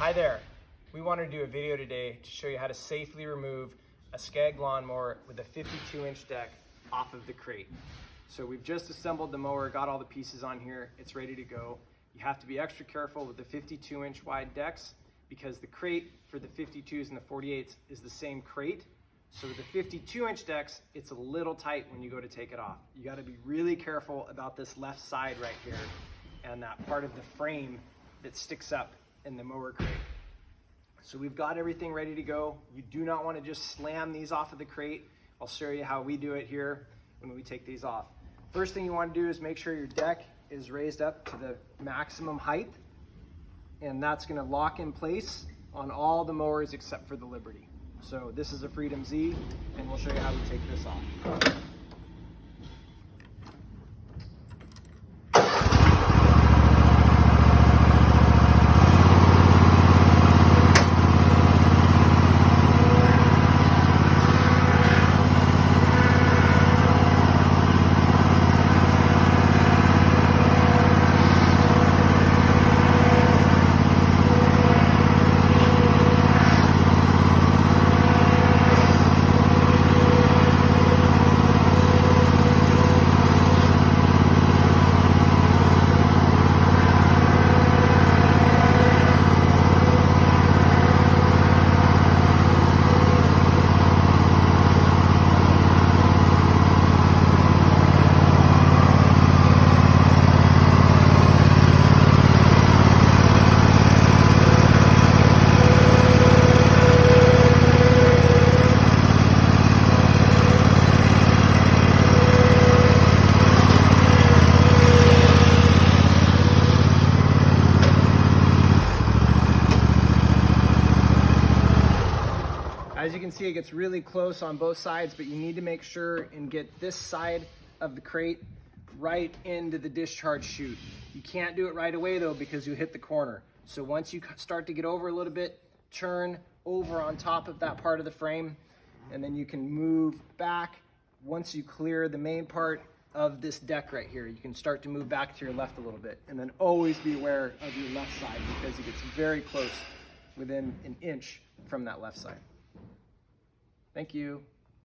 Hi there. We wanted to do a video today to show you how to safely remove a Scag lawnmower with a 52-inch deck off of the crate. So we've just assembled the mower, got all the pieces on here, it's ready to go. You have to be extra careful with the 52-inch wide decks because the crate for the 52s and the 48s is the same crate. So with the 52-inch decks, it's a little tight when you go to take it off. You got to be really careful about this left side right here and that part of the frame that sticks up in the mower crate. So we've got everything ready to go. You do not want to just slam these off of the crate. I'll show you how we do it here when we take these off. First thing you want to do is make sure your deck is raised up to the maximum height, and that's going to lock in place on all the mowers except for the Liberty. So this is a Freedom Z, and we'll show you how we take this off. As you can see, it gets really close on both sides, but you need to make sure and get this side of the crate right into the discharge chute. You can't do it right away though because you hit the corner. So once you start to get over a little bit, turn over on top of that part of the frame, and then you can move back. Once you clear the main part of this deck right here, you can start to move back to your left a little bit, and then always be aware of your left side because it gets very close within an inch from that left side. Thank you.